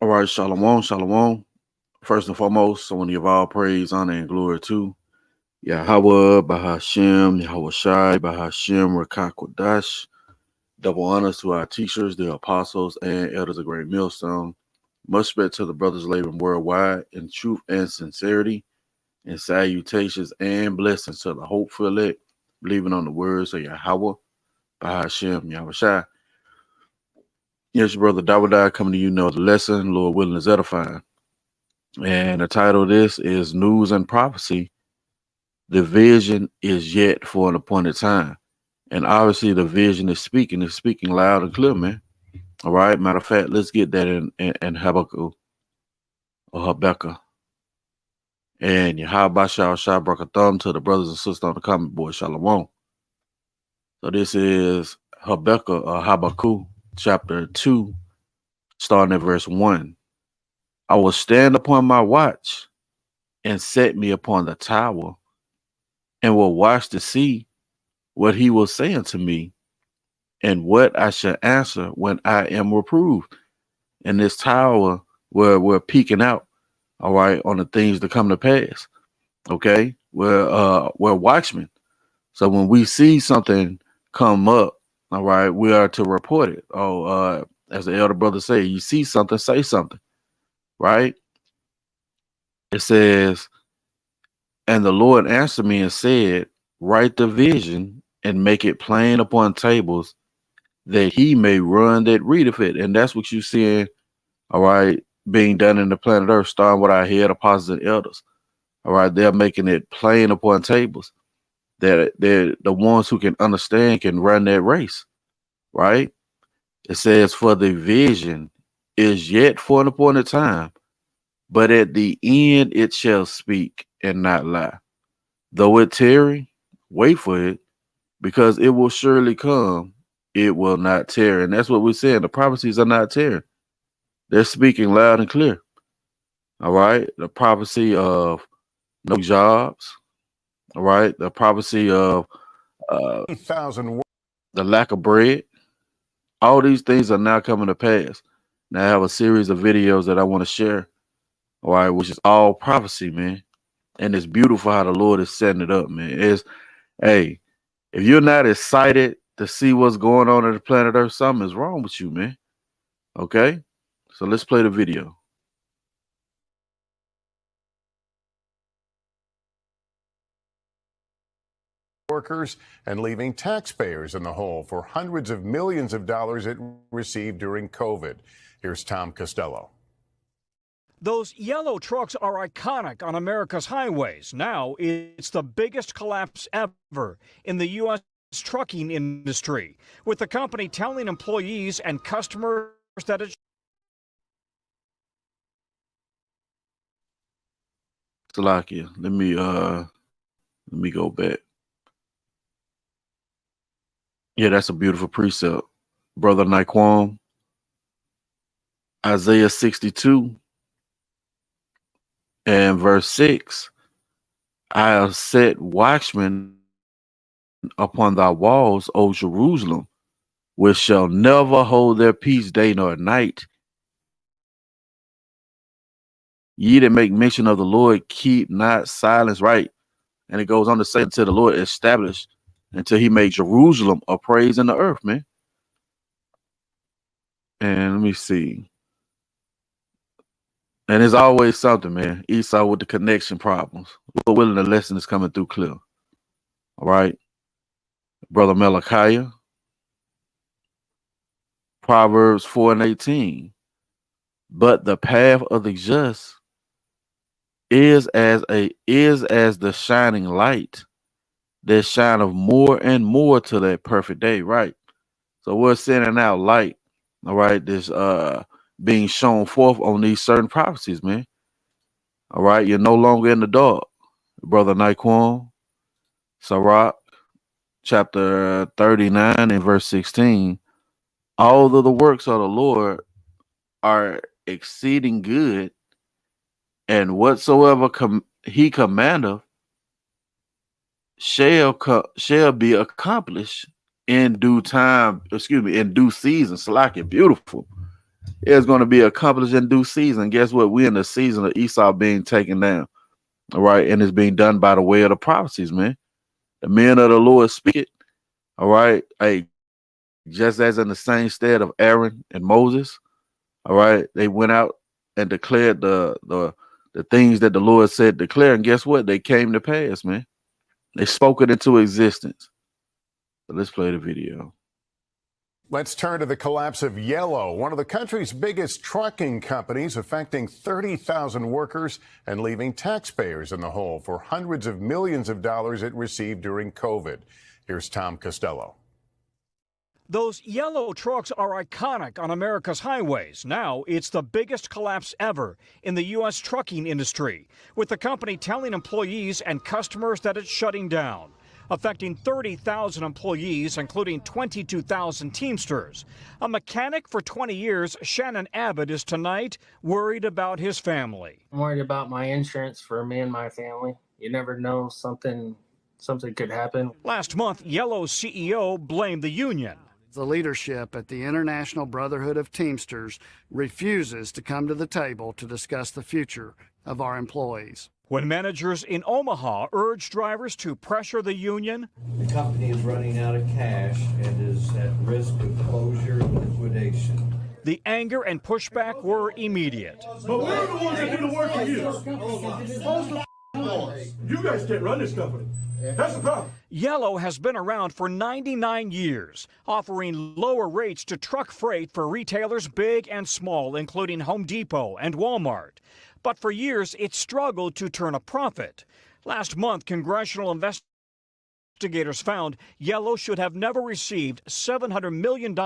All right, shalom, shalom. First and foremost, I want to give all praise, honor, and glory to Yahawah, Bahashem, Yahawashi, Bahashem, Rawchaa, Qadash. Double honors to our teachers, the apostles, and elders of Great Millstone. Much respect to the brothers laboring worldwide in truth and sincerity, and salutations and blessings to the hopeful elect, believing on the words of Yahawah, Bahashem, Yahawashi. Yes, your brother Dawadah coming to you know the lesson, Lord willing is edifying. And the title of this is News and Prophecy. The vision is yet for an appointed time. And obviously the vision is speaking loud and clear, man. All right. Matter of fact, let's get that in Habakkuk or Habakkuk. And Yahawashi Shah brought a thumb to the brothers and sisters on the comment board. Shalom. So this is Habakkuk or Habakkuk chapter 2, starting at verse 1. I will stand upon my watch and set me upon the tower and will watch to see what he will say unto me and what I shall answer when I am reproved. In this tower where we're peeking out, all right, on the things that come to pass. Okay. We're watchmen. So when we see something come up, all right, we are to report it. As the elder brother say, you see something, say something, right? It says, and the Lord answered me and said, write the vision and make it plain upon tables that he may run that readeth it. And that's what you're seeing, all right, being done in the planet Earth, starting with our head apostles and elders. All right, they're making it plain upon tables that they're the ones who can understand can run that race, right? It says, for the vision is yet for an appointed time, but at the end it shall speak and not lie. Though it tarry, wait for it, because it will surely come, it will not tarry. And that's what we're saying. The prophecies are not tarrying. They're speaking loud and clear. All right. The prophecy of no jobs. All right. The prophecy of uh, 8,000. the lack of bread. All these things are now coming to pass. Now I have a series of videos that I want to share. All right. Which is all prophecy, man. And it's beautiful how the Lord is setting it up, man. It's, hey, if you're not excited to see what's going on the planet Earth, something is wrong with you, man. Okay. So let's play the video. Workers and leaving taxpayers in the hole for hundreds of millions of dollars it received during COVID. Here's Tom Costello. Those yellow trucks are iconic on America's highways. Now it's the biggest collapse ever in the U.S. trucking industry, with the company telling employees and customers that it's Salakia, let me go back. Yeah, that's a beautiful precept. Brother Naquan, Isaiah 62 and verse 6. I have set watchmen upon thy walls, O Jerusalem, which shall never hold their peace day nor night. Ye that make mention of the Lord, keep not silence, right? And it goes on to say, until the Lord established, until he made Jerusalem a praise in the earth, man. And let me see. And there's always something, man. Esau with the connection problems. We're willing the lesson is coming through clear. All right. Brother Malachi, Proverbs 4 and 18. But the path of the just is as the shining light that shineth more and more to that perfect day, right? So we're sending out light, all right, this being shown forth on these certain prophecies, man. All right, you're no longer in the dark. Brother Naquan, Sirach, chapter 39 and verse 16. All of the works of the Lord are exceeding good, and whatsoever he commandeth shall be accomplished in due time, in due season. Slack it, beautiful. It's going to be accomplished in due season. Guess what? We're in the season of Esau being taken down. All right. And it's being done by the way of the prophecies, man. The men of the Lord speak it. All right. Hey, just as in the same stead of Aaron and Moses. All right. They went out and declared the things that the Lord said declare. And guess what? They came to pass, man. They spoke it into existence. So let's play the video. Let's turn to the collapse of Yellow, one of the country's biggest trucking companies, affecting 30,000 workers and leaving taxpayers in the hole for hundreds of millions of dollars it received during COVID. Here's Tom Costello. Those yellow trucks are iconic on America's highways. Now it's the biggest collapse ever in the U.S. trucking industry, with the company telling employees and customers that it's shutting down, affecting 30,000 employees, including 22,000 Teamsters. A mechanic for 20 years, Shannon Abbott is tonight worried about his family. I'm worried about my insurance for me and my family. You never know, something could happen. Last month, Yellow's CEO blamed the union. The leadership at the International Brotherhood of Teamsters refuses to come to the table to discuss the future of our employees. When managers in Omaha urged drivers to pressure the union, the company is running out of cash and is at risk of closure and liquidation. The anger and pushback were immediate. But we're the ones that do the work for you. Close the doors. You guys can't run this company. That's the problem. Yellow has been around for 99 years, offering lower rates to truck freight for retailers big and small, including Home Depot and Walmart. But for years, it struggled to turn a profit. Last month, congressional investigators found Yellow should have never received $700 million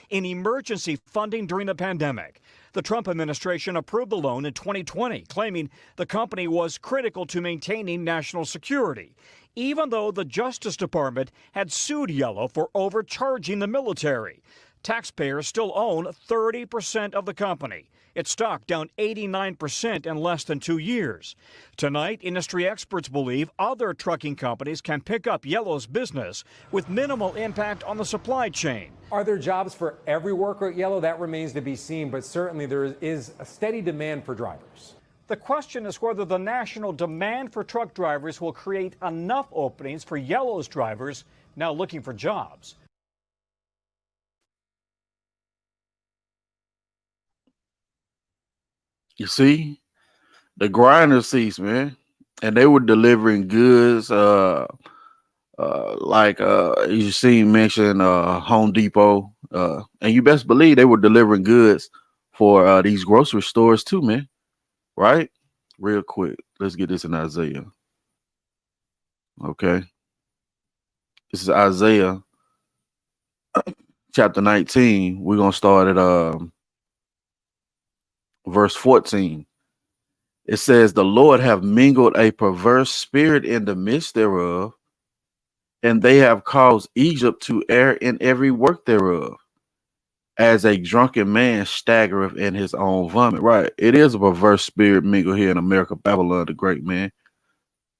in emergency funding during the pandemic. The Trump administration approved the loan in 2020, claiming the company was critical to maintaining national security, even though the Justice Department had sued Yellow for overcharging the military. Taxpayers still own 30% of the company. Its stock down 89% in less than 2 years. Tonight, industry experts believe other trucking companies can pick up Yellow's business with minimal impact on the supply chain. Are there jobs for every worker at Yellow? That remains to be seen, but certainly there is a steady demand for drivers. The question is whether the national demand for truck drivers will create enough openings for Yellow's drivers now looking for jobs. You see, the grinder seats, man, and they were delivering goods, like you see mentioned Home Depot, and you best believe they were delivering goods for these grocery stores too, man. Right? Real quick, let's get this in Isaiah. Okay, this is Isaiah chapter 19. We're gonna start at verse 14. It says, the Lord have mingled a perverse spirit in the midst thereof, and they have caused Egypt to err in every work thereof, as a drunken man staggereth in his own vomit. Right. It is a perverse spirit mingled here in America, Babylon the Great, man.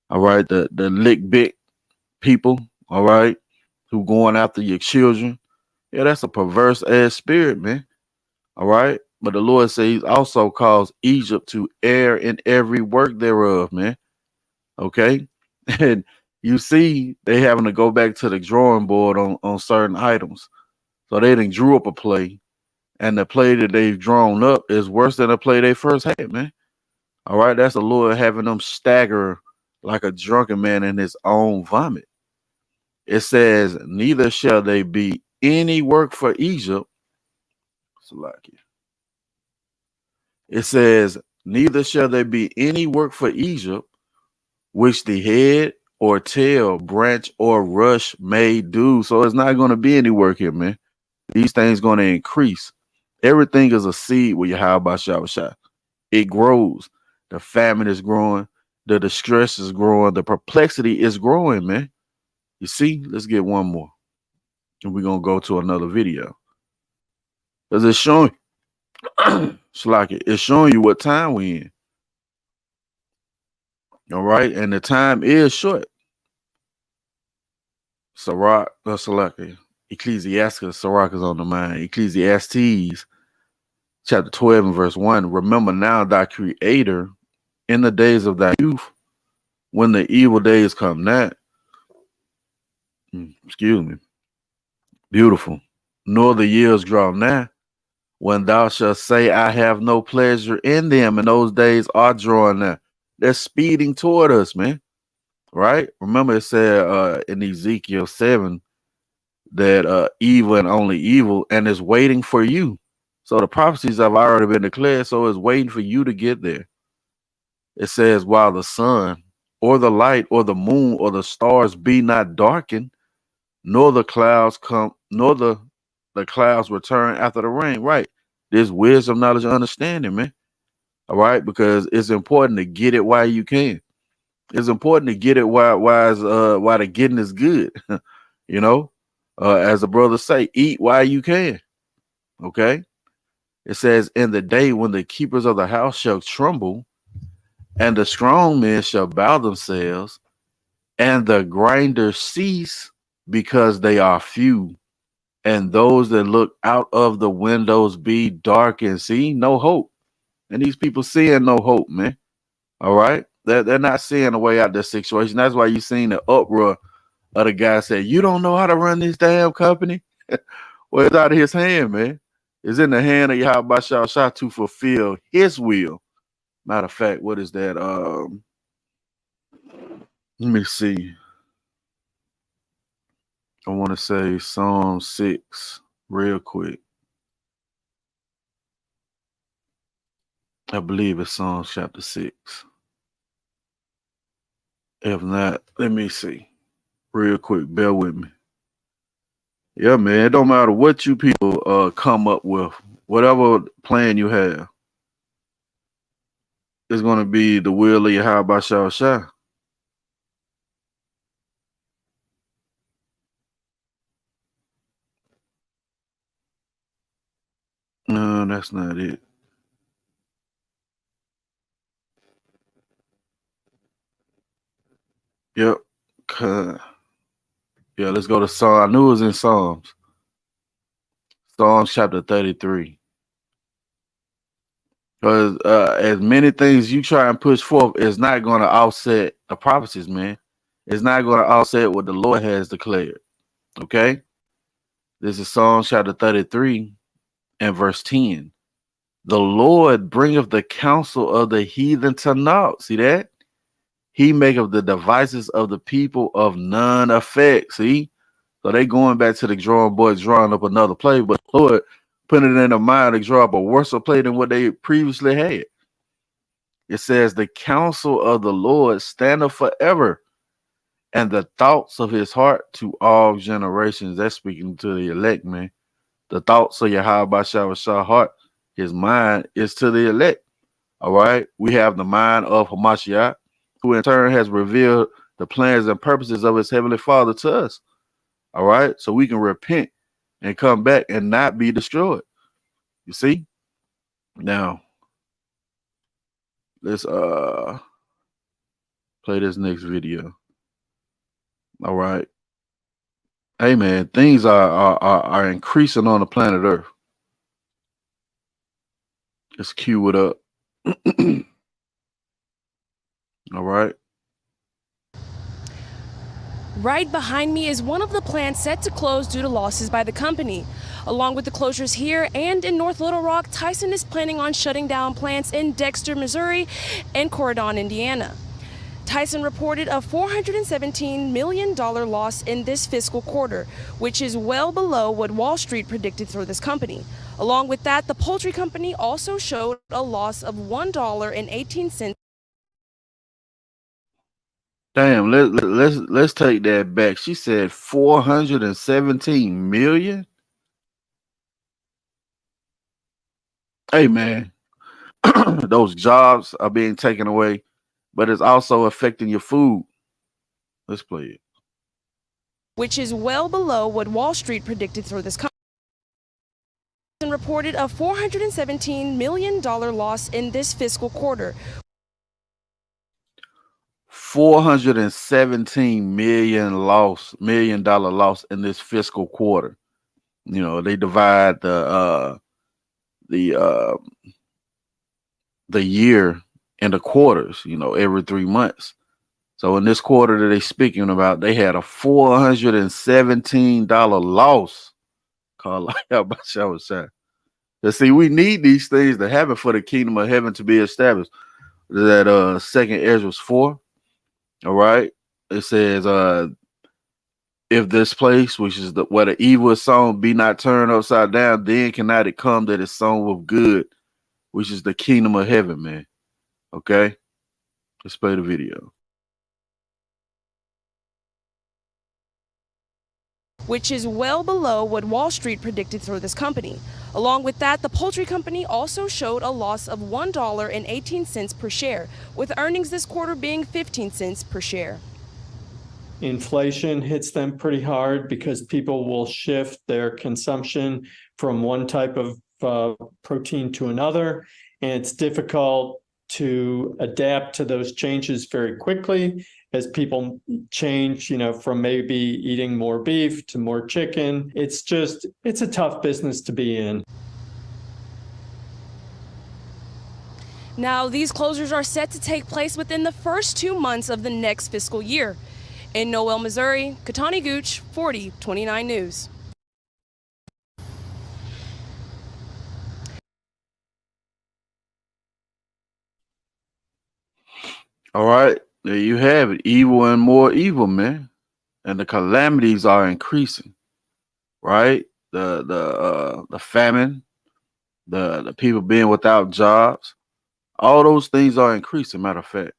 All right. The lick bit people, all right, who going after your children. Yeah, that's a perverse ass spirit, man. All right. But the Lord says he's also caused Egypt to err in every work thereof, man. Okay. And you see, they having to go back to the drawing board on certain items. So they done drew up a play, and the play that they've drawn up is worse than the play they first had, man. All right. That's the Lord having them stagger like a drunken man in his own vomit. It says, neither shall they be any work for Egypt. It says, neither shall there be any work for Egypt, which the head or tail, branch or rush may do. So it's not going to be any work here, man. These things going to increase. Everything is a seed with Yahawashi. It grows. The famine is growing. The distress is growing. The perplexity is growing, man. You see, let's get one more. And we're going to go to another video. Because it's showing it's showing you what time we in. All right, and the time is short. Ecclesiastes, Sirach is on the mind. Ecclesiastes chapter 12 and verse 1. Remember now thy creator in the days of thy youth, when the evil days come not. Excuse me. Beautiful. Nor the years draw nigh, when thou shalt say, I have no pleasure in them, and those days are drawing nigh. They're speeding toward us, man. Right? Remember it said in Ezekiel 7 that evil and only evil, and is waiting for you. So the prophecies have already been declared, so it's waiting for you to get there. It says, while the sun or the light or the moon or the stars be not darkened, nor the clouds come, nor the clouds return after the rain. Right. There's wisdom, knowledge, and understanding, man. All right, because it's important to get it while you can. It's important to get it while the getting is good. You know, as the brothers say, eat while you can. Okay. It says, in the day when the keepers of the house shall tremble, and the strong men shall bow themselves, and the grinders cease, because they are few, and those that look out of the windows be darkened. See, no hope. And these people seeing no hope, man. All right. They're not seeing a way out of this situation. That's why you seen the uproar of the guy said, you don't know how to run this damn company. Well, it's out of his hand, man. It's in the hand of Yahawashi to fulfill his will. Matter of fact, what is that? Let me see. I want to say Psalm 6 real quick. I believe it's Psalms chapter 6. If not, let me see. Real quick, bear with me. Yeah, man, it don't matter what you people come up with. Whatever plan you have, it's going to be the will of Yahawashi. No, that's not it. Yep. Yeah, let's go to Psalm. I knew it was in Psalms. Psalms chapter 33. Because as many things you try and push forth, it's not going to offset the prophecies, man. It's not going to offset what the Lord has declared. Okay? This is Psalms chapter 33 and verse 10. The Lord bringeth the counsel of the heathen to naught. See that? He maketh the devices of the people of none effect. See? So they going back to the drawing board, drawing up another play, but Lord putting it in their mind to draw up a worse play than what they previously had. It says, the counsel of the Lord standeth forever, and the thoughts of his heart to all generations. That's speaking to the elect, man. The thoughts of Yahawashi heart, his mind, is to the elect. All right. We have the mind of Hamashiach, who in turn has revealed the plans and purposes of his heavenly Father to us. All right. So we can repent and come back and not be destroyed. You see? Now, let's play this next video. All right. Hey man, things are increasing on the planet Earth. Let's cue it up. All right. Right behind me is one of the plants set to close due to losses by the company. Along with the closures here and in North Little Rock, Tyson is planning on shutting down plants in Dexter, Missouri and Corydon, Indiana. Tyson reported a $417 million loss in this fiscal quarter, which is well below what Wall Street predicted for this company. Along with that, the poultry company also showed a loss of $1.18. Damn, let's take that back. She said 417 million. Hey man, those jobs are being taken away, but it's also affecting your food. Let's play it. Which is well below what Wall Street predicted for this company. Reported a $417 million loss in this fiscal quarter. $417 million loss in this fiscal quarter. You know, they divide the the year and the quarters, you know, every 3 months. So in this quarter that they're speaking about, they had a $417 loss called Yahawashi. See, we need these things to happen for the kingdom of heaven to be established. That second Ezra 4. All right. It says, if this place, which is where the evil is sown, be not turned upside down, then cannot it come that is sown with good, which is the kingdom of heaven, man. Okay. Let's play the video. Which is well below what Wall Street predicted for this company. Along with that, the poultry company also showed a loss of $1.18 per share, with earnings this quarter being 15 cents per share. Inflation hits them pretty hard because people will shift their consumption from one type of protein to another, and it's difficult to adapt to those changes very quickly as people change, you know, from maybe eating more beef to more chicken. It's a tough business to be in. Now, these closures are set to take place within the first 2 months of the next fiscal year. In Noel, Missouri, Katani Gooch, 4029 News. All right, there you have it. Evil and more evil, man. And the calamities are increasing. Right? The famine, the people being without jobs, all those things are increasing, matter of fact.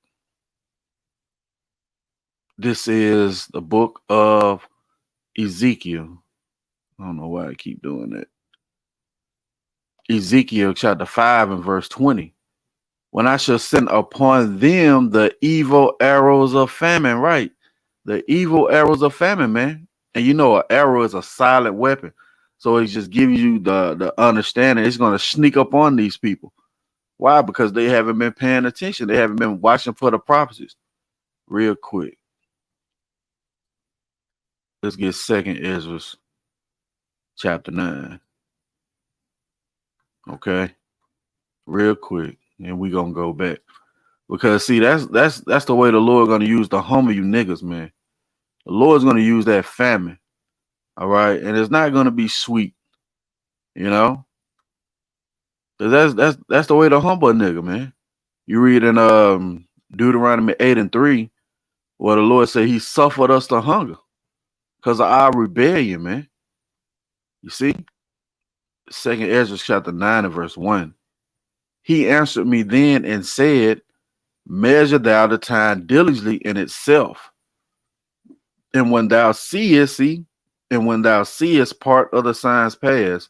This is the book of Ezekiel. I don't know why I keep doing that. Ezekiel chapter 5 and verse 20. When I shall send upon them the evil arrows of famine, right? The evil arrows of famine, man. And you know, an arrow is a silent weapon. So it just gives you the understanding it's going to sneak up on these people. Why? Because they haven't been paying attention. They haven't been watching for the prophecies. Real quick. Let's get 2nd Ezra chapter 9. Okay. Real quick. And we're gonna go back. Because see, that's the way the Lord gonna use to humble you niggas, man. The Lord's gonna use that famine. All right. And it's not gonna be sweet, you know. That's the way to humble a nigga, man. You read in Deuteronomy 8 and 3, where the Lord said he suffered us to hunger because of our rebellion, man. You see? 2nd Ezra chapter 9 and verse 1. He answered me then and said, measure thou the time diligently in itself. And when thou seest, part of the signs past,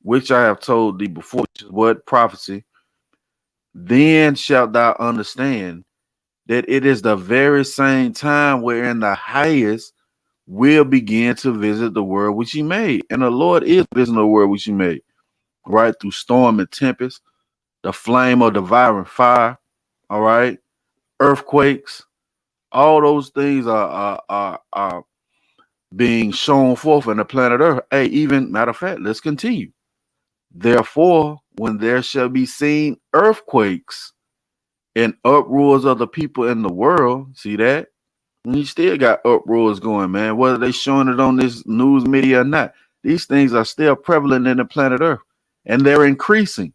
which I have told thee before, which is what prophecy, then shalt thou understand that it is the very same time wherein the highest will begin to visit the world which he made. And the Lord is visiting the world which he made, right? Through storm and tempest, the flame of devouring fire, all right? Earthquakes, all those things are being shown forth in the planet Earth. Hey, even matter of fact, let's continue. Therefore, when there shall be seen earthquakes and uproars of the people in the world, see that? And you still got uproars going, man, whether they showing it on this news media or not. These things are still prevalent in the planet Earth, and they're increasing.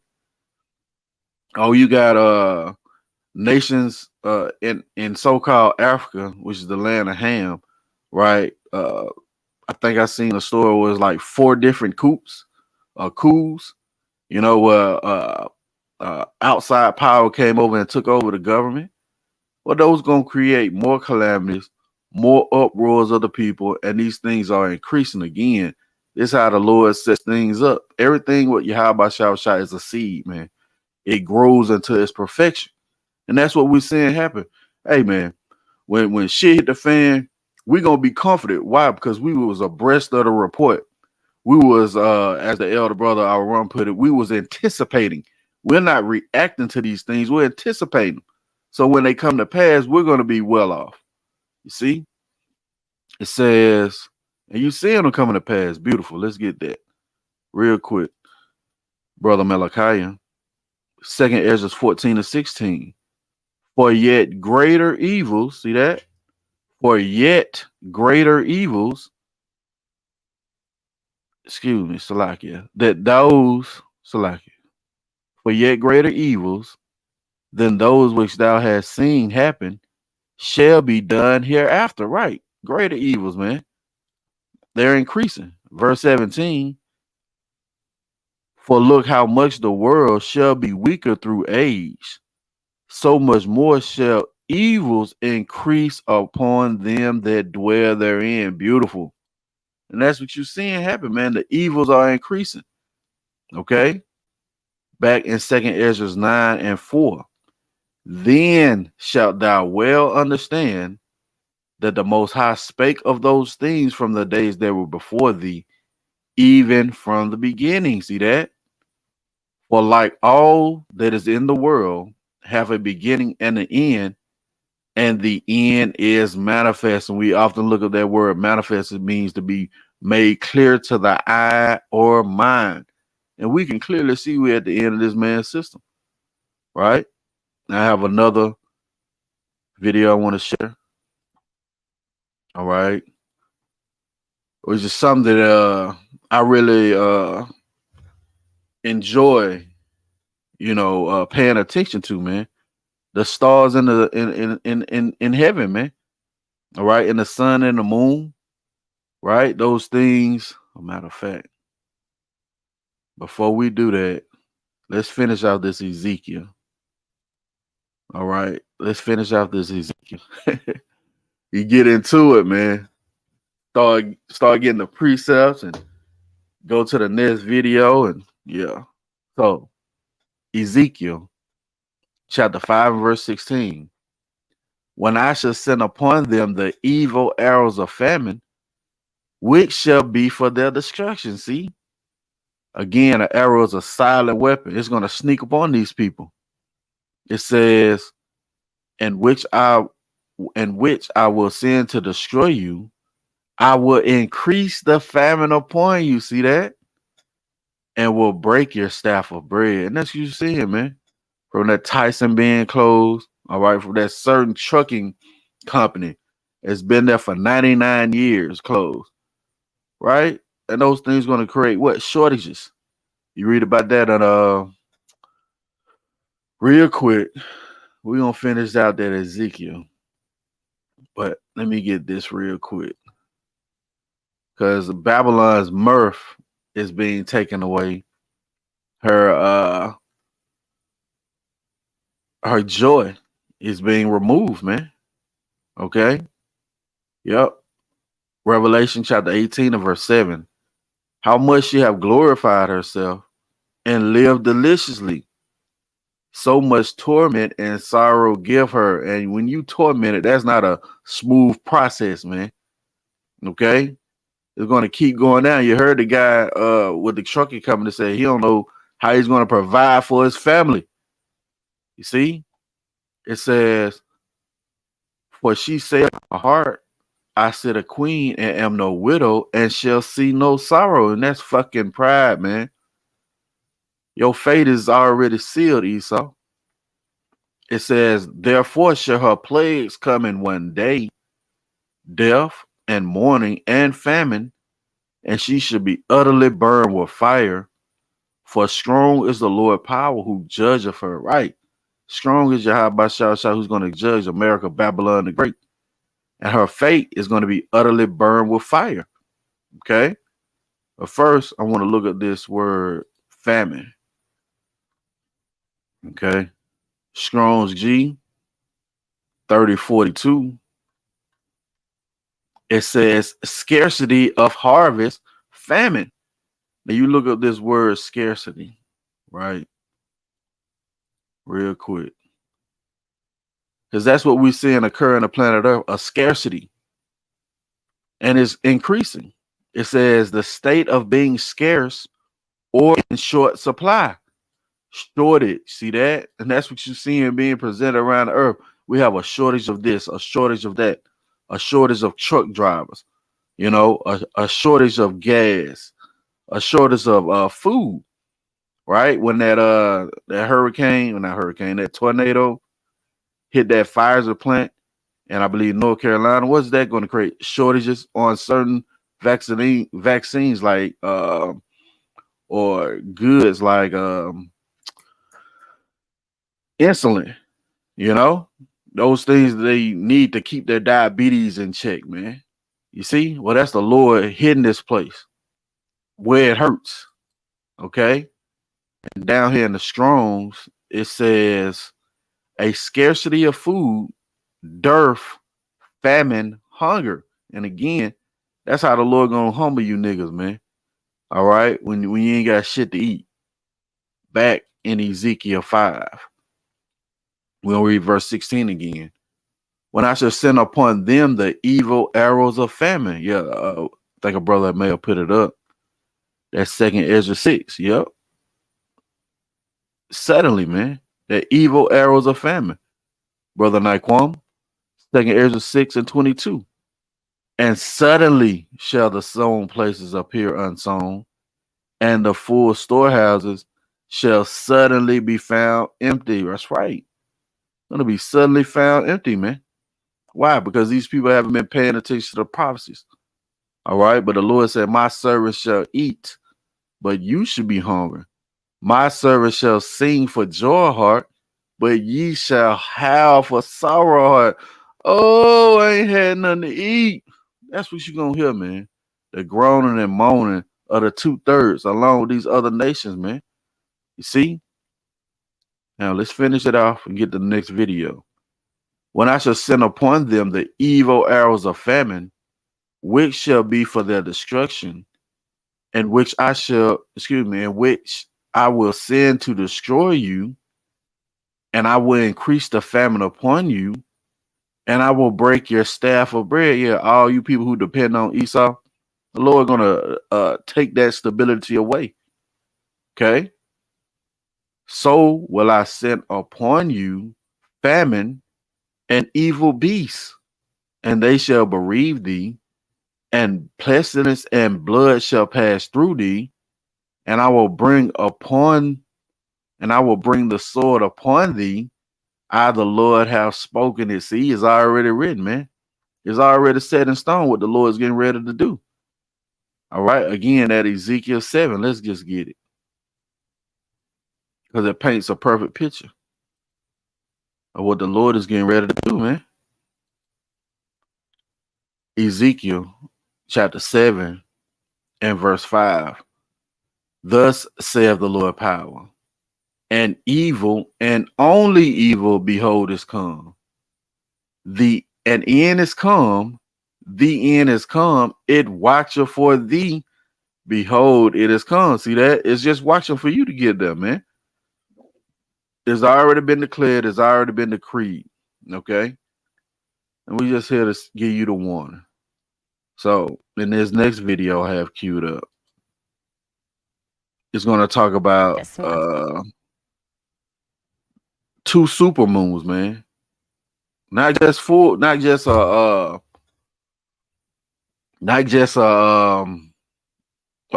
Oh, you got nations in so-called Africa, which is the land of Ham, right? I think I seen a story where it was like 4 different coups, you know, where outside power came over and took over the government. Well, those gonna create more calamities, more uproars of the people, and these things are increasing again. This is how the Lord sets things up. Everything with Yahawashi is a seed, man. It grows into its perfection. And that's what we're seeing happen. Hey, man, when shit hit the fan, we're going to be comforted. Why? Because we was abreast of the report. We was, as the elder brother, our run put it, we was anticipating. We're not reacting to these things. We're anticipating. So when they come to pass, we're going to be well off. You see? It says, and you seeing them coming to pass. Beautiful. Let's get that real quick. Brother Malachi. Second Ezra 14-16. For yet greater evils, see that? For yet greater evils, excuse me, Salakia, that those, Salakia, for yet greater evils than those which thou hast seen happen shall be done hereafter. Right. Greater evils, man. They're increasing. Verse 17. For look how much the world shall be weaker through age, so much more shall evils increase upon them that dwell therein. Beautiful. And that's what you're seeing happen, man. The evils are increasing. Okay. Back in 2nd Ezra 9:4. Then shalt thou well understand that the Most High spake of those things from the days that were before thee, even from the beginning. See that? For like all that is in the world have a beginning and an end, and the end is manifest. And we often look at that word manifest. It means to be made clear to the eye or mind. And we can clearly see we're at the end of this man's system, right? I have another video I want to share. All right. Which is something that I really enjoy, paying attention to, man. The stars in the in heaven, man. All right, and the sun and the moon, right? Those things. A matter of fact, before we do that, let's finish out this Ezekiel. All right, let's finish out this Ezekiel. You get into it, man. Start getting the precepts and go to the next video, and yeah. So Ezekiel chapter 5 and verse 16. When I shall send upon them the evil arrows of famine, which shall be for their destruction. See, again, an arrow is a silent weapon. It's going to sneak upon these people. It says, and which I will send to destroy you, I will increase the famine upon you. See that? And will break your staff of bread. And that's what you seeing, man. From that Tyson being closed, all right, from that certain trucking company. It's been there for 99 years closed, right? And those things going to create what? Shortages. You read about that on real quick. We're going to finish out that Ezekiel. But let me get this real quick. Because Babylon's mirth is being taken away. Her joy is being removed, man. Okay? Yep. Revelation chapter 18 and verse 7. How much she have glorified herself and lived deliciously. So much torment and sorrow give her. And when you tormented, that's not a smooth process, man. Okay? It's going to keep going down. You heard the guy with the trucking company say he don't know how he's going to provide for his family. You see? It says, for she said in her heart, I sit a queen and am no widow and shall see no sorrow. And that's fucking pride, man. Your fate is already sealed, Esau. It says, therefore shall her plagues come in one day, death and mourning and famine, and she shall be utterly burned with fire. For strong is the Lord power who judgeth her. Right. Strong is Yahawashi who's going to judge America, Babylon the Great. And her fate is going to be utterly burned with fire. Okay. But first, I want to look at this word famine. Okay. Strong's G 3042. It says scarcity of harvest, famine. Now you look up this word scarcity, right? Real quick. Because that's what we're seeing occur in the planet Earth, a scarcity. And it's increasing. It says the state of being scarce or in short supply. Shortage. See that? And that's what you're seeing being presented around the earth. We have a shortage of this, a shortage of that, a shortage of truck drivers, a shortage of gas, a shortage of food, right? When that that tornado hit that Pfizer plant, and I believe North Carolina, what's that going to create? Shortages on certain vaccines like or goods like insulin, you know, those things they need to keep their diabetes in check, man. You see? Well, that's the Lord hitting this place where it hurts. Okay. And down here in the Strongs, it says a scarcity of food, dearth, famine, hunger. And again, that's how the Lord gonna humble you niggas, man. All right. When you ain't got shit to eat. Back in Ezekiel 5. We'll read verse 16 again. When I shall send upon them the evil arrows of famine. Yeah, I think a brother may have put it up. That's 2nd Ezra 6. Yep. Suddenly, man, the evil arrows of famine. Brother Naquam, 2nd Ezra 6 and 22. And suddenly shall the sown places appear unsown, and the full storehouses shall suddenly be found empty. That's right. Going to be suddenly found empty, man. Why? Because these people haven't been paying attention to the prophecies. All right. But the Lord said, my servants shall eat, but you should be hungry. My servants shall sing for joy heart, but ye shall howl for sorrow heart. Oh, I ain't had nothing to eat. That's what you're going to hear, man. The groaning and moaning of the 2/3 along with these other nations, man. You see? Now let's finish it off and get to the next video. When I shall send upon them the evil arrows of famine, which shall be for their destruction, and which I will send to destroy you, and I will increase the famine upon you, and I will break your staff of bread. Yeah, all you people who depend on Esau, the Lord gonna take that stability away. Okay. So will I send upon you famine and evil beasts, and they shall bereave thee, and pestilence and blood shall pass through thee, and I will bring the sword upon thee. I, the Lord, have spoken it. See, it's already written, man. It's already set in stone what the Lord is getting ready to do. All right. Again, at Ezekiel 7, let's just get it. Because it paints a perfect picture of what the Lord is getting ready to do, man. Ezekiel chapter 7 and verse 5. Thus saith the Lord power, and evil and only evil, behold, is come. An end is come, the end is come, it watcheth for thee, behold, it is come. See that? It's just watching for you to get there, man. It's already been declared, it's already been decreed. Okay. And we just here to give you the warning. So in this next video I have queued up, it's going to talk about 2 super moons, man. Not just a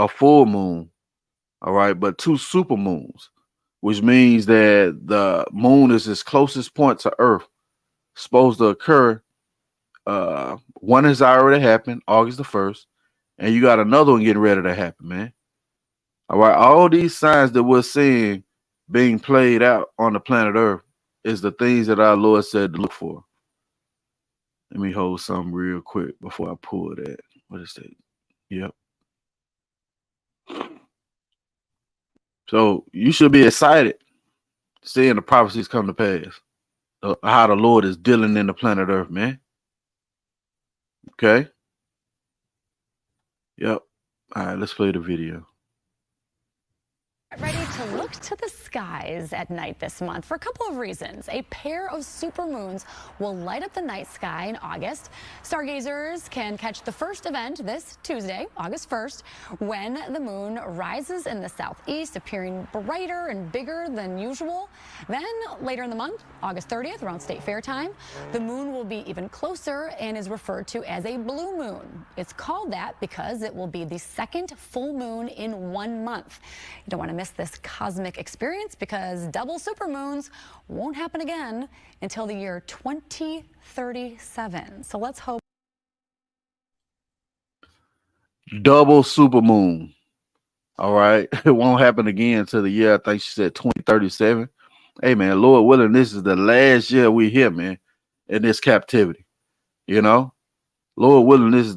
full moon, all right, but 2 super moons, which means that the moon is its closest point to Earth, supposed to occur. One has already happened, August the 1st, and you got another one getting ready to happen, man. All right, all these signs that we're seeing being played out on the planet Earth is the things that our Lord said to look for. Let me hold something real quick before I pull that. What is that? Yep. So you should be excited seeing the prophecies come to pass. How the Lord is dealing in the planet Earth, man. Okay. Yep. All right, let's play the video. Ready to look to the skies at night this month for a couple of reasons. A pair of supermoons will light up the night sky in August. Stargazers can catch the first event this Tuesday, August 1st, when the moon rises in the southeast, appearing brighter and bigger than usual. Then later in the month, August 30th, around State Fair time, the moon will be even closer and is referred to as a blue moon. It's called that because it will be the second full moon in 1 month. You don't want to miss miss this cosmic experience because double supermoons won't happen again until the year 2037. So let's hope. Double supermoon. All right. It won't happen again until the year, I think she said 2037. Hey, man, Lord willing, this is the last year we here, man, in this captivity. You know, Lord willing, this is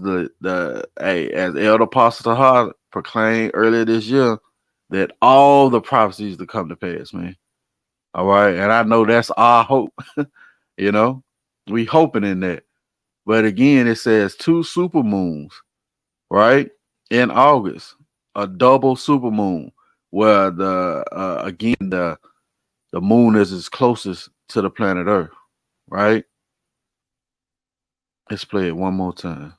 hey, as Elder Apostle Tahar proclaimed earlier this year, that all the prophecies to come to pass, man. All right. And I know that's our hope. You know, we hoping in that. But again, it says 2 supermoons, right? In August, a double supermoon, where the moon is as closest to the planet Earth, right? Let's play it one more time.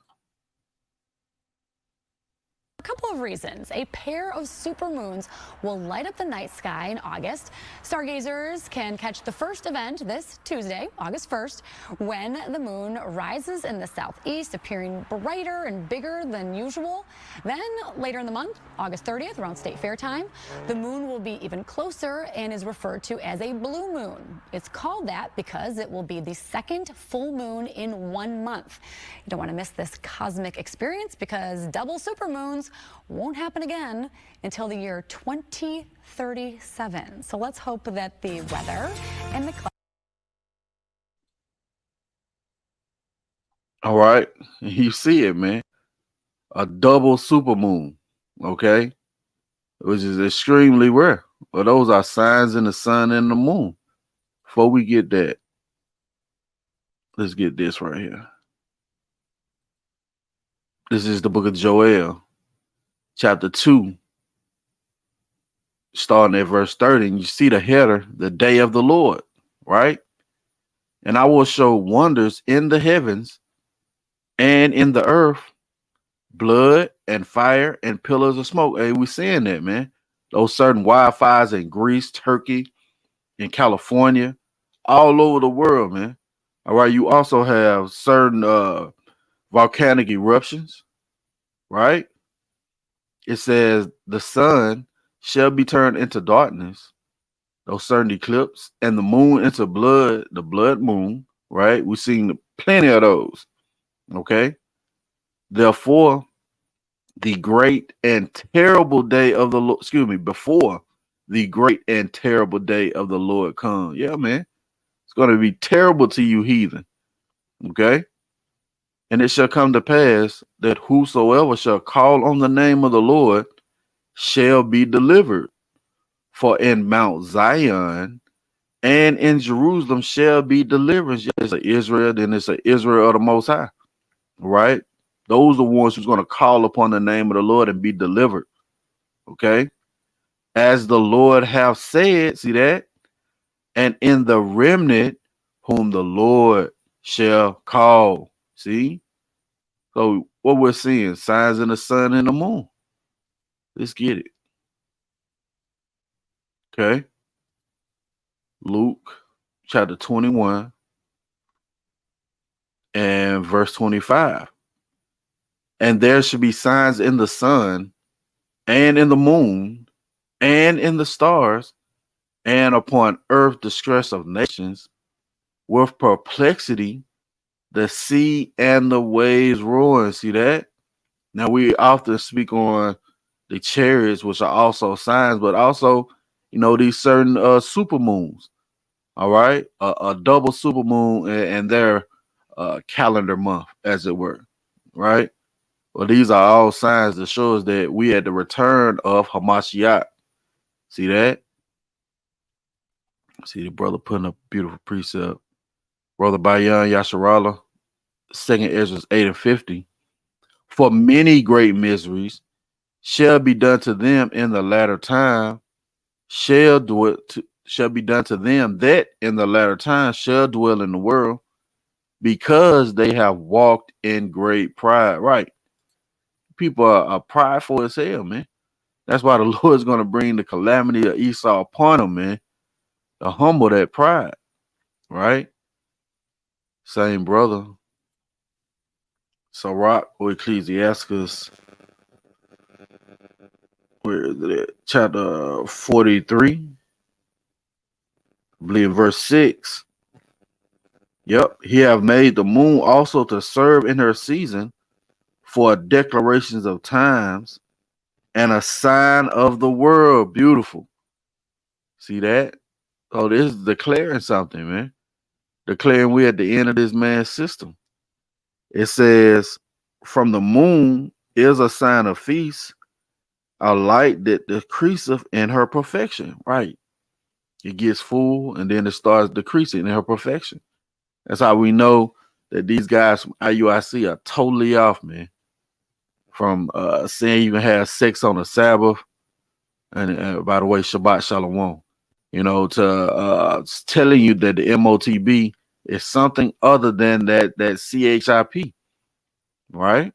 A couple of reasons. A pair of supermoons will light up the night sky in August. Stargazers can catch the first event this Tuesday, August 1st, when the moon rises in the southeast, appearing brighter and bigger than usual. Then later in the month, August 30th, around State Fair time, the moon will be even closer and is referred to as a blue moon. It's called that because it will be the second full moon in 1 month. You don't want to miss this cosmic experience because double supermoons won't happen again until the year 2037. So let's hope that the weather and the All right. You see it, man. A double supermoon, okay? Which is extremely rare. But those are signs in the sun and the moon. Before we get that, let's get this right here. This is the book of Joel, chapter 2, starting at verse 30. And you see the header, the day of the Lord, right? And I will show wonders in the heavens and in the earth, blood and fire and pillars of smoke. Hey, we seeing that, man. Those certain wildfires in Greece, Turkey, in California, all over the world, man. All right. You also have certain volcanic eruptions, right? It says the sun shall be turned into darkness, those certain eclipse, and the moon into blood, the blood moon, right? We've seen plenty of those. Okay. Therefore, the great and terrible day of the Lord, before the great and terrible day of the Lord comes. Yeah, man. It's going to be terrible to you, heathen. Okay. And it shall come to pass that whosoever shall call on the name of the Lord shall be delivered. For in Mount Zion and in Jerusalem shall be deliverance. Yeah, it's a Israel, then it's a Israel of the Most High, right? Those are the ones who's going to call upon the name of the Lord and be delivered. Okay. As the Lord have said, see that? And in the remnant whom the Lord shall call. See? So what we're seeing, signs in the sun and the moon. Let's get it. Okay. Luke chapter 21 and verse 25. And there should be signs in the sun and in the moon and in the stars and upon earth distress of nations with perplexity, the sea and the waves roaring. See that? Now we often speak on the chariots, which are also signs, but also, you know, these certain super moons. All right, a double super moon and their calendar month, as it were. Right. Well, these are all signs that show us that we at the return of Hamashiach. See that? See the brother putting up beautiful precept. Brother Bayan Yasharala, 2nd Ezra 8 and 50. For many great miseries shall be done to them in the latter time, shall be done to them that in the latter time shall dwell in the world, because they have walked in great pride. Right. People are prideful as hell, man. That's why the Lord is going to bring the calamity of Esau upon them, man, to humble that pride. Right. Same brother. Sirach or Ecclesiasticus. where is it? Chapter 43, I believe verse 6. Yep. He have made the moon also to serve in her season for declarations of times and a sign of the world. Beautiful. See that? Oh, this is declaring something, man. Declaring we're at the end of this man's system. It says, from the moon is a sign of feast, a light that decreaseth in her perfection. Right. It gets full and then it starts decreasing in her perfection. That's how we know that these guys from IUIC are totally off, man. From saying you can have sex on the Sabbath, and by the way, Shabbat Shalom, you know, to telling you that the MOTB is something other than that CHIP, right?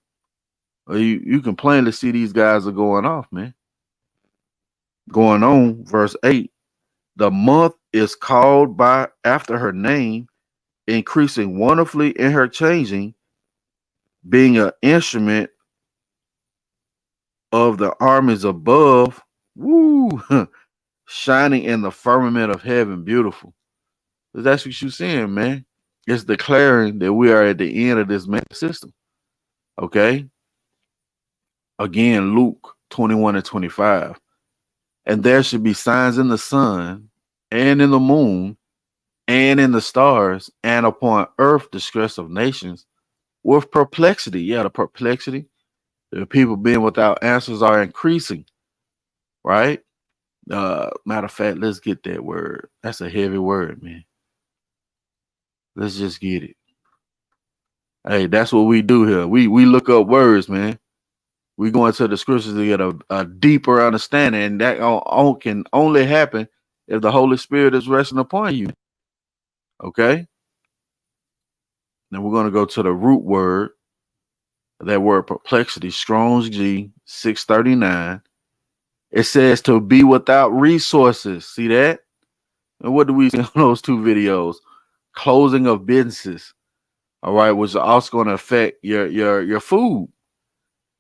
Well, you can plainly see these guys are going off, man. Going on, verse 8. The month is called by after her name, increasing wonderfully in her changing, being an instrument of the armies above, woo, shining in the firmament of heaven. Beautiful. That's what you're seeing, man. It's declaring that we are at the end of this man system. Okay. Again, Luke 21 and 25. And there should be signs in the sun and in the moon and in the stars and upon earth distress of nations with perplexity. Yeah, the perplexity. The people being without answers are increasing. Right? Matter of fact, let's get that word. That's a heavy word, man. Let's just get it. Hey, that's what we do here. We look up words, man. We go into the scriptures to get a deeper understanding, and that can only happen if the Holy Spirit is resting upon you. Okay? Then we're going to go to the root word. That word perplexity, Strong's G 639. It says to be without resources. See that? And what do we see on those two videos? Closing of businesses. All right, which is also going to affect your food.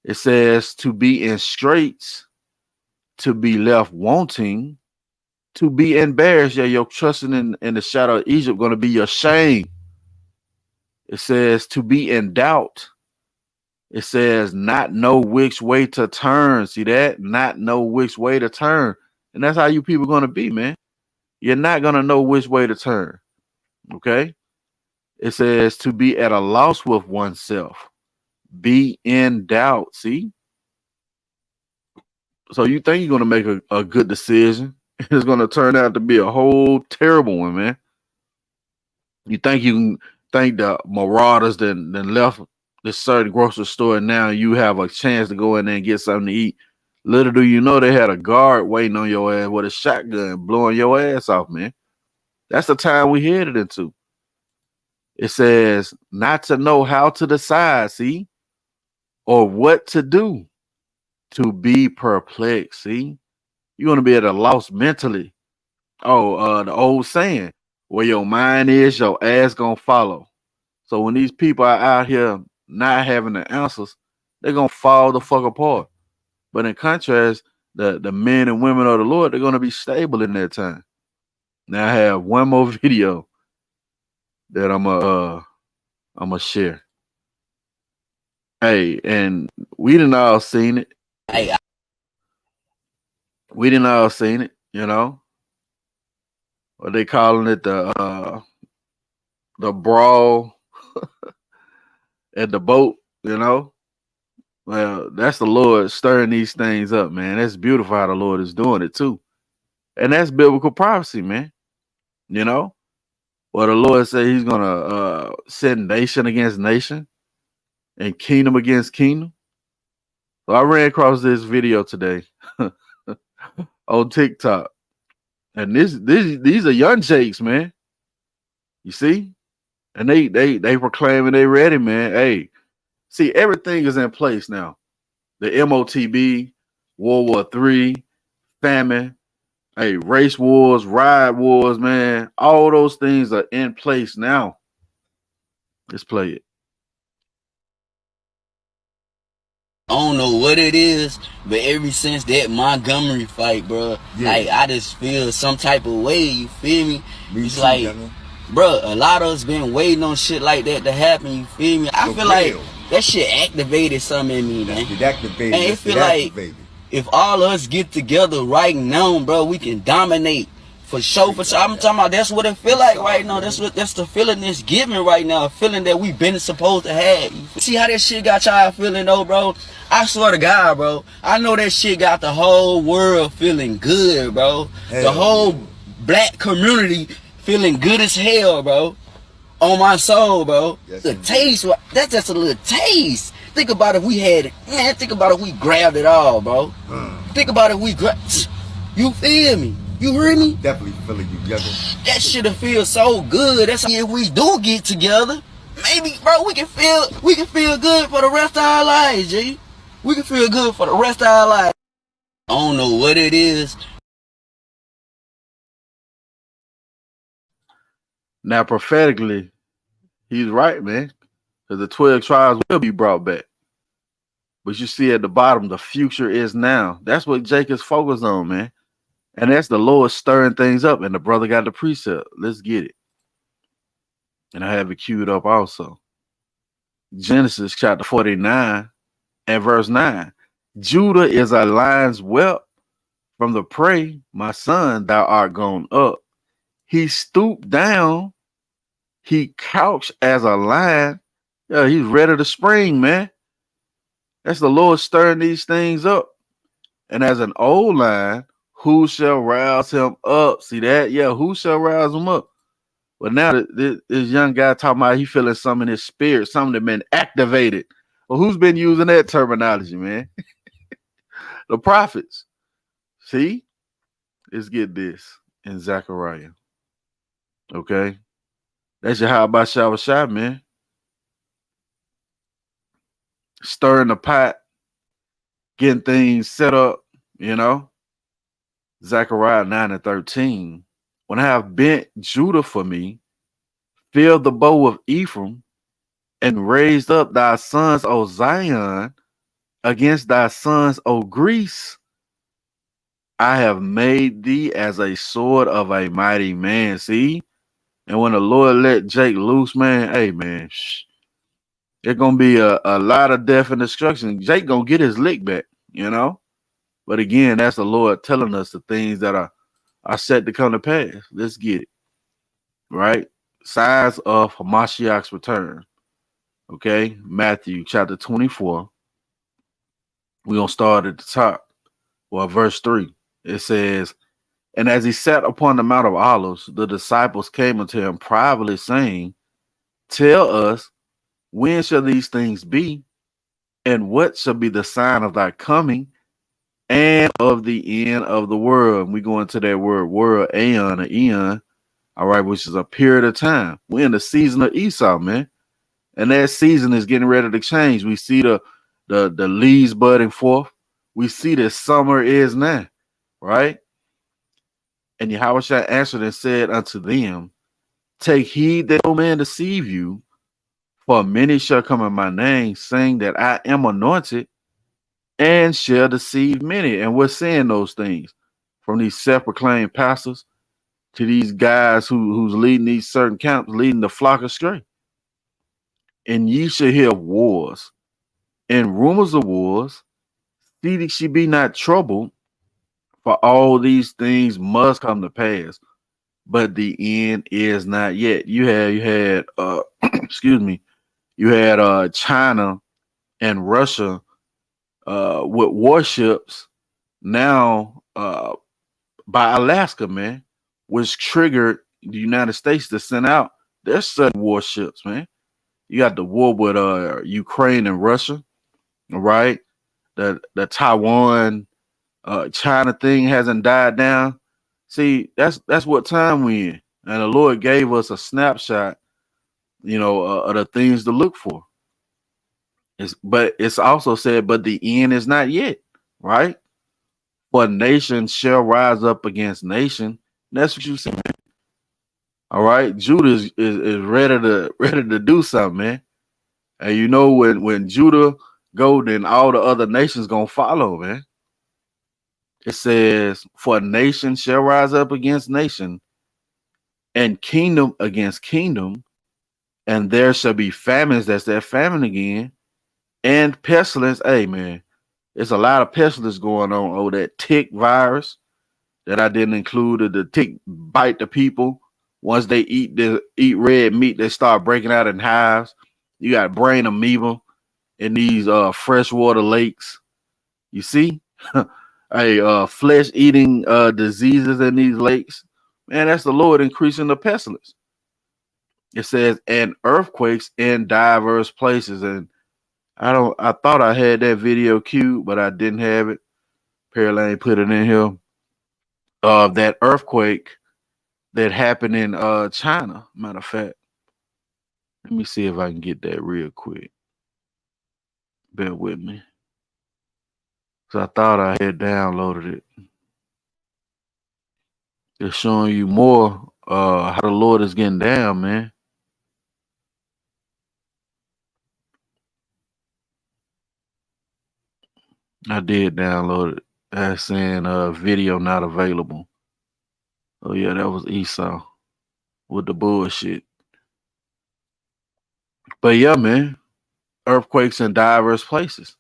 It says to be in straits, to be left wanting, to be embarrassed. Yeah, your trusting in the shadow of Egypt going to be your shame. It says to be in doubt. It says not know which way to turn. See that? Not know which way to turn. And that's how you people going to be, man. You're not going to know which way to turn. Okay? It says to be at a loss with oneself. Be in doubt. See? So you think you're going to make a good decision. It's going to turn out to be a whole terrible one, man. You think you can think the marauders then left this certain grocery store and now you have a chance to go in there and get something to eat. Little do you know they had a guard waiting on your ass with a shotgun blowing your ass off, man. That's the time we headed into. It says not to know how to decide, see, or what to do, to be perplexed, see. You're going to be at a loss mentally. Oh, the old saying, where your mind is, your ass going to follow. So when these people are out here not having the answers, they're going to fall the fuck apart. But in contrast, the men and women of the Lord, they're going to be stable in that time. Now I have one more video that I'm gonna share. Hey, and we didn't all seen it. We didn't all seen it, you know. What they calling it, the brawl at the boat, you know. Well, that's the Lord stirring these things up, man. That's beautiful how the Lord is doing it too. And that's biblical prophecy, man. You know? Well, the Lord said he's gonna send nation against nation and kingdom against kingdom. So I ran across this video today on TikTok. And these are young shakes, man. You see? And they proclaiming they ready, man. Hey, see, everything is in place now. The MOTB, World War III, famine, hey, race wars, riot wars, man. All those things are in place now. Let's play it. I don't know what it is, but ever since that Montgomery fight, bro, like I just feel some type of way. You feel me? It's too, like, bro, a lot of us been waiting on shit like that to happen. You feel me? I feel like that shit activated something in me, man. It activated. And it feel like if all of us get together right now, bro, we can dominate. For sure, for sure. I'm talking about that's what it feel like right now. That's the feeling it's giving right now. A feeling that we been supposed to have. See how that shit got y'all feeling though, bro? I swear to God, bro. I know that shit got the whole world feeling good, bro. The whole black community feeling good as hell, bro. On my soul, bro. The taste, that's just a little taste. Think about if we had it. Man, think about if we grabbed it all, bro. Think about if we grabbed. You feel me? You hear me? Definitely feeling you together. That shit'll feel so good. That's if we do get together, maybe, bro, we can feel good for the rest of our lives, G. We can feel good for the rest of our lives. I don't know what it is. Now, prophetically, he's right, man. Because the 12 tribes will be brought back. But you see at the bottom, the future is now. That's what Jacob's focused on, man. And that's the Lord stirring things up. And the brother got the precept. Let's get it. And I have it queued up also. Genesis chapter 49 and verse 9. Judah is a lion's whelp from the prey. My son, thou art gone up. He stooped down. He couched as a lion. Yeah, he's ready to spring, man. That's the Lord stirring these things up. And as an old lion, who shall rouse him up? See that? Yeah, who shall rouse him up? But now this young guy talking about he feeling something in his spirit, something that been activated. Well, who's been using that terminology, man? The prophets. See? Let's get this in Zechariah. Okay? That's Yahawashi, man. Stirring the pot, getting things set up, you know? Zechariah 9 and 13. When I have bent Judah for me, filled the bow of Ephraim, and raised up thy sons, O Zion, against thy sons, O Greece, I have made thee as a sword of a mighty man. See? And when the Lord let Jake loose, man, hey, man, there's going to be a lot of death and destruction. Jake going to get his lick back, you know? But again, that's the Lord telling us the things that are set to come to pass. Let's get it. Right? Signs of Hamashiach's return. Okay? Matthew chapter 24. We're going to start at the top. Well, verse 3. It says, and as he sat upon the Mount of Olives, the disciples came unto him privately, saying, tell us, when shall these things be? And what shall be the sign of thy coming and of the end of the world? And we go into that word world, aeon or eon, all right, which is a period of time. We're in the season of Esau, man. And that season is getting ready to change. We see the leaves budding forth. We see that summer is now, right? And Yahawashi answered and said unto them, take heed that no man deceive you, for many shall come in my name, saying that I am anointed, and shall deceive many. And we're seeing those things from these self-proclaimed pastors to these guys who's leading these certain camps, leading the flock astray. And ye shall hear of wars and rumors of wars. See that she be not troubled, for all these things must come to pass, but the end is not yet. You had excuse me, you had China and Russia with warships now by Alaska, man, which triggered the United States to send out their sudden warships, man. You got the war with Ukraine and Russia, right? The Taiwan China thing hasn't died down. See, that's what time we in. And the Lord gave us a snapshot, you know, of the things to look for. But it's also said, but the end is not yet, right? For nation shall rise up against nation. That's what you see, man. All right, Judah is ready to do something, man. And you know when Judah go, then all the other nations gonna follow, man. It says, for nation shall rise up against nation, and kingdom against kingdom, and there shall be famines. That's that famine again, and pestilence. Hey, man, there's a lot of pestilence going on. Oh, that tick virus that I didn't include. The tick bite the people. Once they eat red meat, they start breaking out in hives. You got brain amoeba in these freshwater lakes. You see, flesh eating diseases in these lakes. Man, that's the Lord increasing the pestilence. It says, and earthquakes in diverse places. And I thought I had that video queued, but I didn't have it. Apparently I ain't put it in here. That earthquake that happened in China. Matter of fact, let me see if I can get that real quick. Bear with me. So I thought I had downloaded it. It's showing you more how the Lord is getting down, man. I did download it. That's saying video not available. Oh yeah, that was Esau with the bullshit. But yeah, man, earthquakes in diverse places.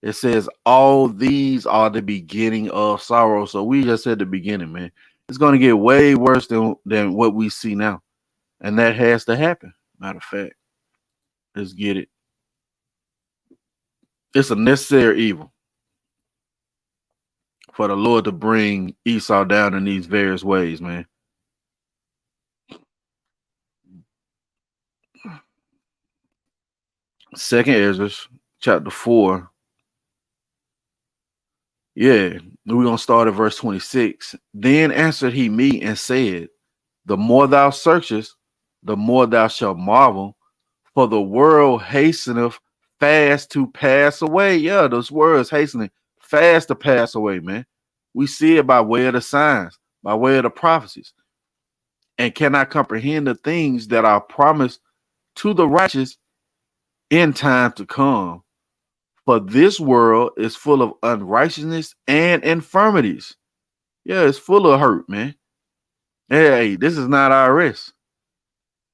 It says all these are the beginning of sorrow. So we just said the beginning, man. It's going to get way worse than what we see now. And that has to happen. Matter of fact, let's get it. It's a necessary evil for the Lord to bring Esau down in these various ways, man. Second Ezra, chapter 4. Yeah, we're going to start at verse 26. Then answered he me and said, the more thou searchest, the more thou shalt marvel, for the world hasteneth fast to pass away. Yeah, those words hastening fast to pass away, man. We see it by way of the signs, by way of the prophecies, and cannot comprehend the things that are promised to the righteous in time to come. For this world is full of unrighteousness and infirmities. Yeah, it's full of hurt, man. Hey, this is not our rest.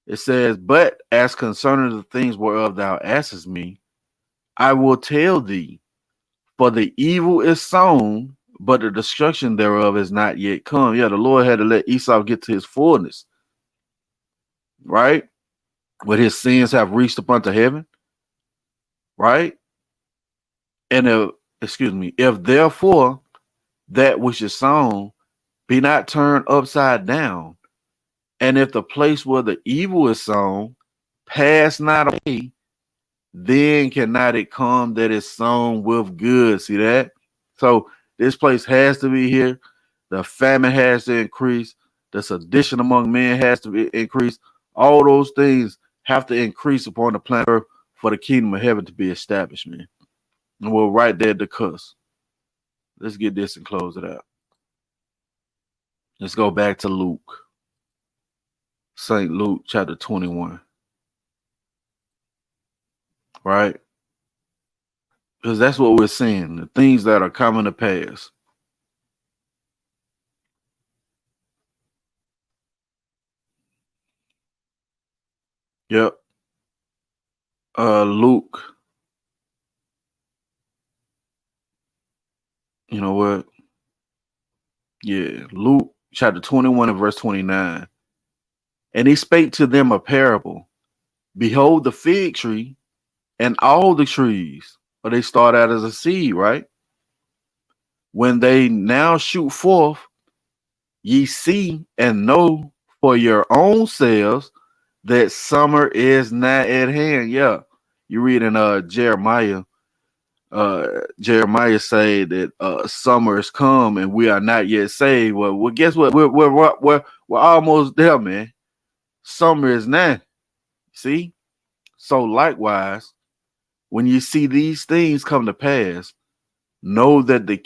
It says, but as concerning the things whereof thou askest me, I will tell thee, for the evil is sown, but the destruction thereof is not yet come. Yeah, the Lord had to let Esau get to his fullness, right? But his sins have reached up unto heaven, right? And if therefore that which is sown be not turned upside down, and if the place where the evil is sown pass not away, then cannot it come that is sown with good. See that? So this place has to be here. The famine has to increase. The sedition among men has to be increased. All those things have to increase upon the planet Earth for the kingdom of heaven to be established, man. And we're right there at the cusp. Let's get this and close it out. Let's go back to Luke. St. Luke chapter 21. Right? Because that's what we're seeing. The things that are coming to pass. Yep. Luke. You know what? Yeah. Luke chapter 21 and verse 29. And he spake to them a parable. Behold the fig tree and all the trees. But they start out as a seed, right? When they now shoot forth, ye see and know for your own selves that summer is not at hand. Yeah. You read in Jeremiah. Jeremiah say that summer has come and we are not yet saved. Well, guess what? We're almost there, man. Summer is now. See? So likewise, when you see these things come to pass, know ye that the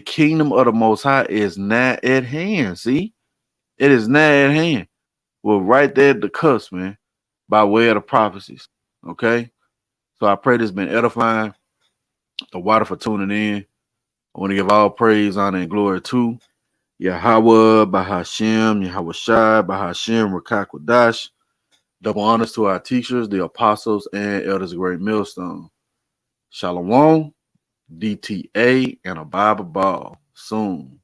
kingdom of the Most High is not at hand. See? It is not at hand. We're right there at the cusp, man, by way of the prophecies. Okay? So I pray this has been edifying. The water for tuning in. I want to give all praise, honor, and glory to Yahawah, Bahashem, Yahawashi, Bahashem, Qadash. Double honors to our teachers, the apostles, and elders of Great Millstone. Shalom, DTA, and a Bible ball soon.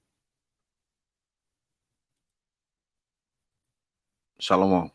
Shalom.